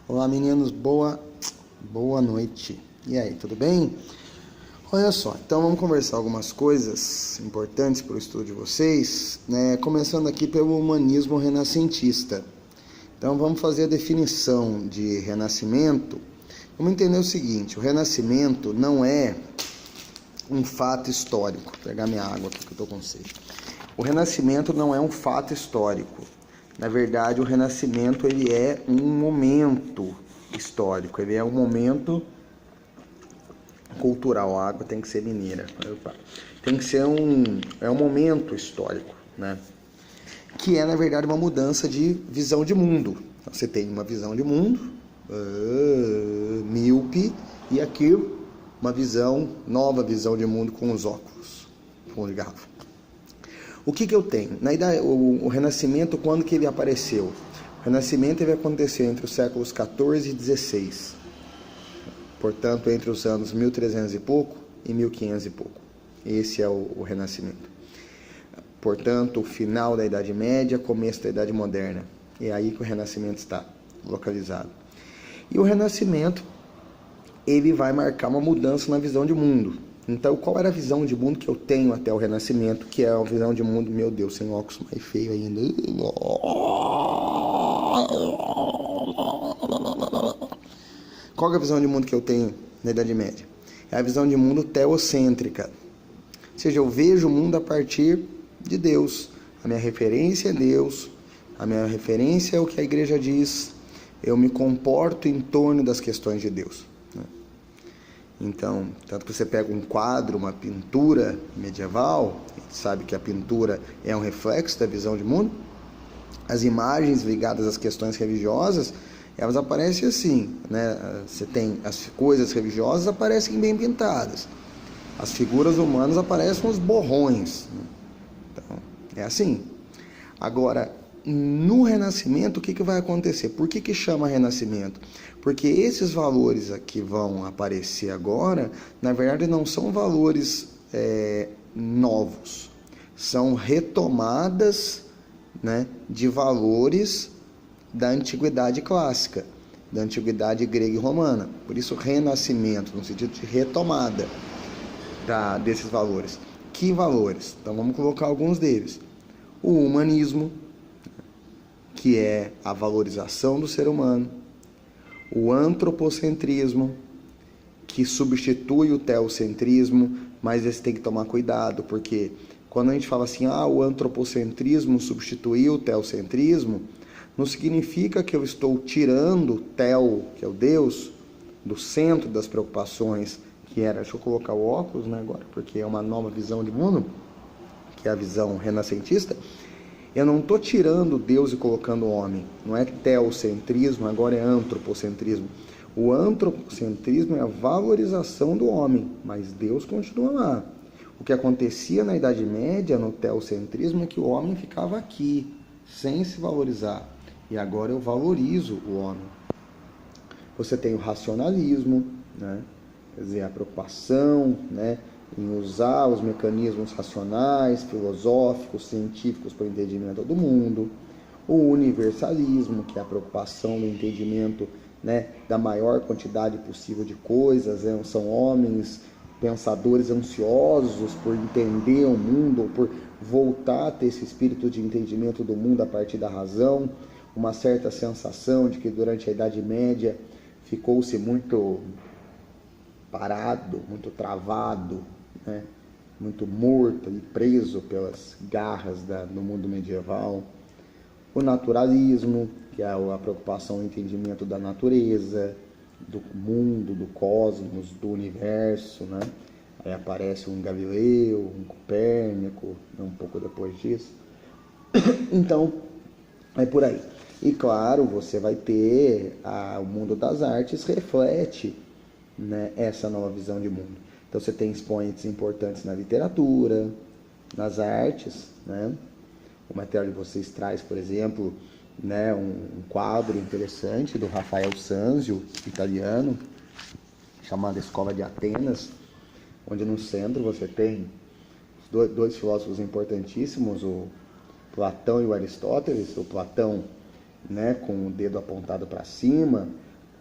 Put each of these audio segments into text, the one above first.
Olá meninos, boa noite. E aí, tudo bem? Olha só, então vamos conversar algumas coisas importantes para o estudo de vocês, né? Começando aqui pelo humanismo renascentista. Então vamos fazer a definição de renascimento. Vamos entender o seguinte: o renascimento não é um fato histórico. Vou pegar minha água aqui que eu estou com sede. O renascimento não é um fato histórico. Na verdade, o renascimento ele é um momento histórico, ele é um momento cultural. A água tem que ser mineira. Tem que ser um momento histórico, né? Que é, na verdade, uma mudança de visão de mundo. Então, você tem uma visão de mundo, míope, e aqui uma nova visão de mundo com os óculos, fundo de garrafa. O que eu tenho? O Renascimento, quando que ele apareceu? O Renascimento ele aconteceu entre os séculos 14 e 16. Portanto, entre os anos 1300 e pouco e 1500 e pouco. Esse é o Renascimento. Portanto, o final da Idade Média, começo da Idade Moderna. É aí que o Renascimento está localizado. E o Renascimento, ele vai marcar uma mudança na visão de mundo. Então, qual era a visão de mundo que eu tenho até o Renascimento? Que é a visão de mundo, meu Deus, sem óculos mais feio ainda. Qual é a visão de mundo que eu tenho na Idade Média? É a visão de mundo teocêntrica. Ou seja, eu vejo o mundo a partir de Deus. A minha referência é Deus. A minha referência é o que a igreja diz. Eu me comporto em torno das questões de Deus. Então, tanto que você pega um quadro, uma pintura medieval, a gente sabe que a pintura é um reflexo da visão de mundo. As imagens ligadas às questões religiosas, elas aparecem assim, né? Você tem as coisas religiosas aparecem bem pintadas, as figuras humanas aparecem uns borrões, né? Então, é assim. Agora, no Renascimento, o que vai acontecer? Por que chama Renascimento? Porque esses valores que vão aparecer agora, na verdade, não são valores novos. São retomadas, né, de valores da antiguidade clássica, da antiguidade grega e romana. Por isso, renascimento, no sentido de retomada desses valores. Que valores? Então, vamos colocar alguns deles. O humanismo, que é a valorização do ser humano. O antropocentrismo, que substitui o teocentrismo, mas esse tem que tomar cuidado, porque quando a gente fala assim, o antropocentrismo substituiu o teocentrismo, não significa que eu estou tirando o teo, que é o Deus, do centro das preocupações, que era, deixa eu colocar o óculos, né, agora, porque é uma nova visão de mundo, que é a visão renascentista. Eu não estou tirando Deus e colocando o homem. Não é teocentrismo, agora é antropocentrismo. O antropocentrismo é a valorização do homem, mas Deus continua lá. O que acontecia na Idade Média, no teocentrismo, é que o homem ficava aqui, sem se valorizar. E agora eu valorizo o homem. Você tem o racionalismo, né? Quer dizer, a preocupação, né, em usar os mecanismos racionais, filosóficos, científicos para o entendimento do mundo. O universalismo, que é a preocupação do entendimento, né, da maior quantidade possível de coisas. São homens pensadores ansiosos por entender o mundo, ou por voltar a ter esse espírito de entendimento do mundo a partir da razão. Uma certa sensação de que durante a Idade Média ficou-se muito parado, muito travado, né? Muito morto e preso pelas garras do mundo medieval. O naturalismo, que é a preocupação, o entendimento da natureza, do mundo, do cosmos, do universo, né? Aí aparece um Galileu, um Copérnico, um pouco depois disso. Então, é por aí. E claro, você vai ter o mundo das artes reflete, né, essa nova visão de mundo. Então você tem expoentes importantes na literatura, nas artes, né? O material de vocês traz, por exemplo, né, um quadro interessante do Rafael Sanzio, italiano, chamado Escola de Atenas, onde no centro você tem dois filósofos importantíssimos, o Platão e o Aristóteles. O Platão, né, com o dedo apontado para cima,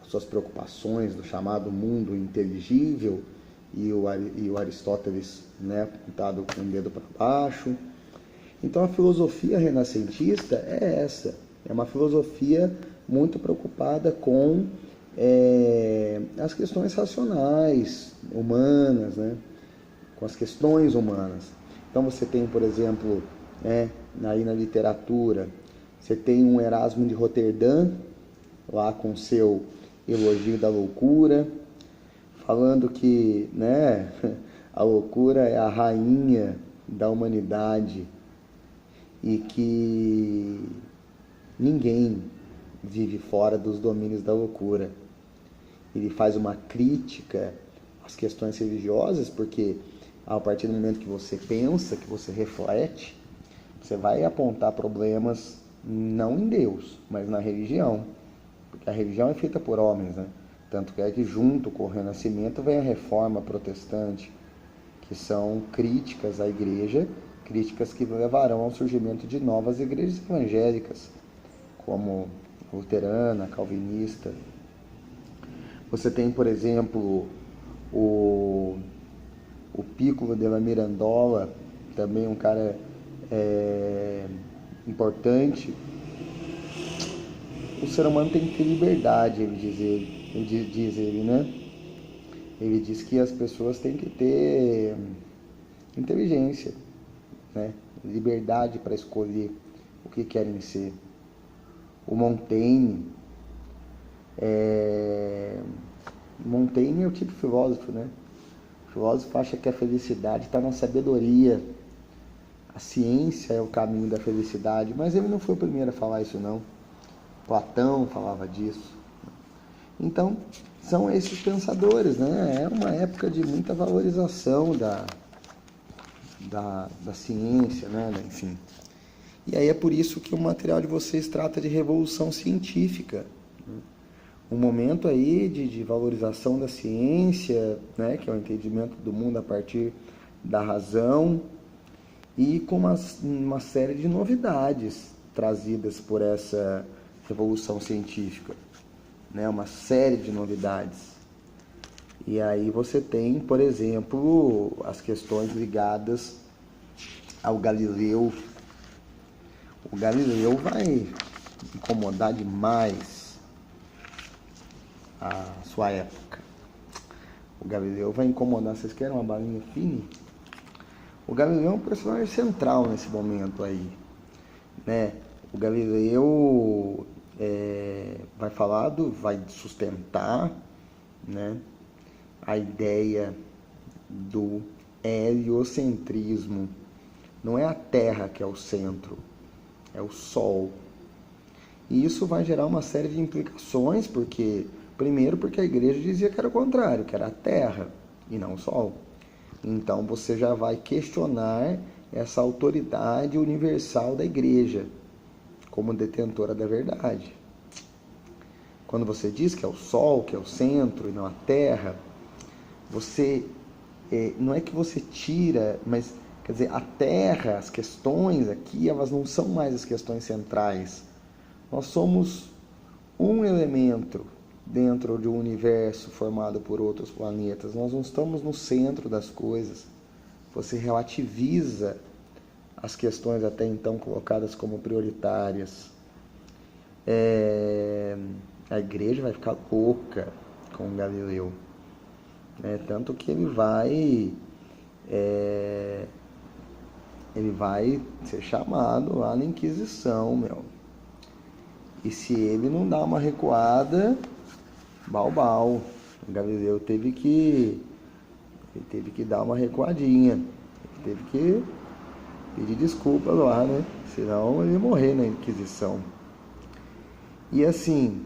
suas preocupações do chamado mundo inteligível, e o Aristóteles, né, apontado com o dedo para baixo. Então a filosofia renascentista é essa, é uma filosofia muito preocupada com as questões racionais, humanas, né, com as questões humanas. Então você tem, por exemplo, aí na literatura, você tem um Erasmo de Roterdã, lá com seu Elogio da Loucura, falando que, né, a loucura é a rainha da humanidade e que ninguém vive fora dos domínios da loucura. Ele faz uma crítica às questões religiosas, porque a partir do momento que você pensa, que você reflete, você vai apontar problemas não em Deus, mas na religião, porque a religião é feita por homens, né? Tanto que é que junto com o Renascimento vem a Reforma Protestante, que são críticas à igreja, críticas que levarão ao surgimento de novas igrejas evangélicas, como luterana, calvinista. Você tem, por exemplo, o Piccolo della Mirandola, também um cara importante. O ser humano tem que ter liberdade, diz ele, né? Ele diz que as pessoas têm que ter inteligência, né? Liberdade para escolher o que querem ser. O Montaigne é o tipo de filósofo, né? O filósofo acha que a felicidade está na sabedoria. A ciência é o caminho da felicidade, mas ele não foi o primeiro a falar isso, não. Platão falava disso. Então, são esses pensadores, né? É uma época de muita valorização da ciência, né? Enfim. E aí é por isso que o material de vocês trata de revolução científica. Um momento aí de valorização da ciência, né? Que é o entendimento do mundo a partir da razão, e com uma série de novidades trazidas por essa revolução científica, né? Uma série de novidades. E aí você tem, por exemplo, as questões ligadas ao Galileu. O Galileu vai incomodar demais a sua época. O Galileu vai incomodar. Vocês querem uma balinha fina? O Galileu é um personagem central nesse momento aí, né? O Galileu vai sustentar, né, a ideia do heliocentrismo. Não é a Terra que é o centro, é o Sol. E isso vai gerar uma série de implicações, porque a igreja dizia que era o contrário, que era a Terra e não o Sol. Então você já vai questionar essa autoridade universal da igreja como detentora da verdade. Quando você diz que é o Sol, que é o centro e não a Terra, você não é que você tira, mas quer dizer, a Terra, as questões aqui, elas não são mais as questões centrais. Nós somos um elemento dentro de um universo formado por outros planetas. Nós não estamos no centro das coisas. Você relativiza as questões até então colocadas como prioritárias. A igreja vai ficar louca com Galileu. Tanto que ele vai ser chamado lá na Inquisição, meu. E se ele não dá uma recuada, bau. O Galileu teve que dar uma recuadinha. Ele teve que pedir desculpa lá, né? Senão ele ia morrer na Inquisição. E assim,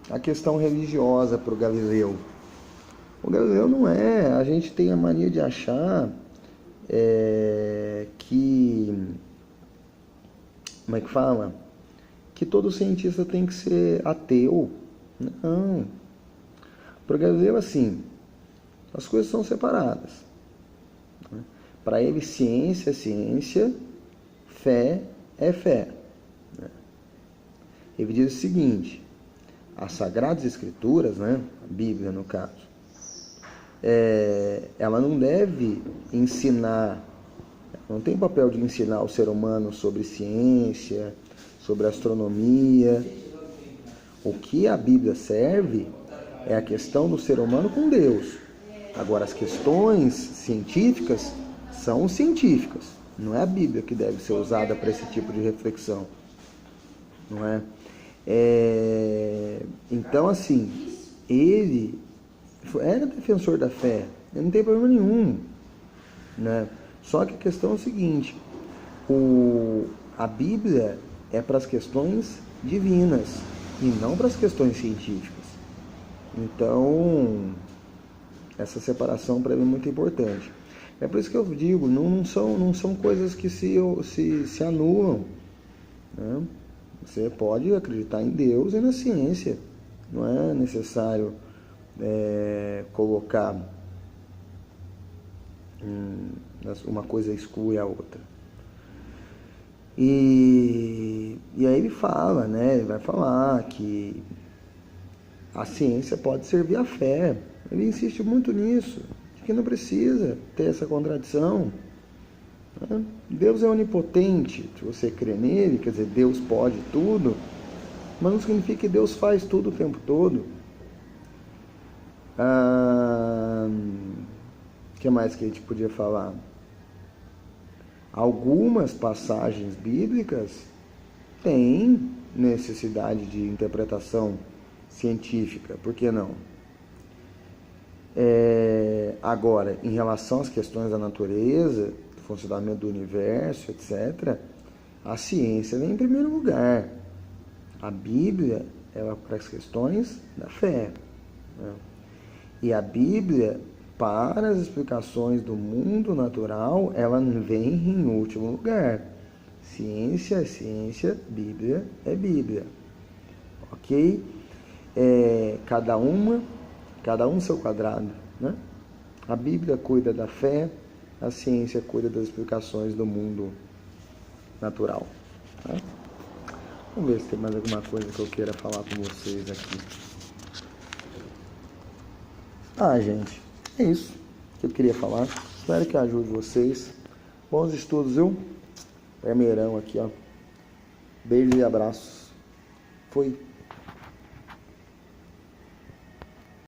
a questão religiosa para o Galileu. O Galileu não é... A gente tem a mania de achar que... Como é que fala? Que todo cientista tem que ser ateu. Não. Para o Galileu, assim, as coisas são separadas. Para ele, ciência é ciência, fé é fé. Ele diz o seguinte: as Sagradas Escrituras, né? A Bíblia no caso, ela não deve ensinar, não tem papel de ensinar o ser humano sobre ciência, sobre astronomia. O que a Bíblia serve é a questão do ser humano com Deus. Agora, as questões científicas são científicas. Não é a Bíblia que deve ser usada para esse tipo de reflexão. Não é? Então, assim, ele era defensor da fé. Não tem problema nenhum. Né? Só que a questão é o seguinte. A Bíblia é para as questões divinas e não para as questões científicas. Então, essa separação para mim é muito importante. É por isso que eu digo, não são coisas que se anulam. Né? Você pode acreditar em Deus e na ciência. Não é necessário colocar uma coisa exclui a outra. E aí ele fala, né? Ele vai falar que a ciência pode servir à fé. Ele insiste muito nisso, de que não precisa ter essa contradição. Né? Deus é onipotente, se você crê nele, quer dizer, Deus pode tudo, mas não significa que Deus faz tudo o tempo todo. O que mais que a gente podia falar? Algumas passagens bíblicas têm necessidade de interpretação científica, por que não? Agora, em relação às questões da natureza, do funcionamento do universo, etc., a ciência vem em primeiro lugar. A Bíblia é para as questões da fé. Né? E a Bíblia, para as explicações do mundo natural, ela vem em último lugar. Ciência é ciência, Bíblia é Bíblia. Ok? Cada um seu quadrado. Né? A Bíblia cuida da fé, a ciência cuida das explicações do mundo natural. Tá? Vamos ver se tem mais alguma coisa que eu queira falar com vocês aqui. Gente, é isso que eu queria falar. Espero que ajude vocês. Bons estudos, viu? Primeirão aqui, ó. Beijos e abraços. Fui.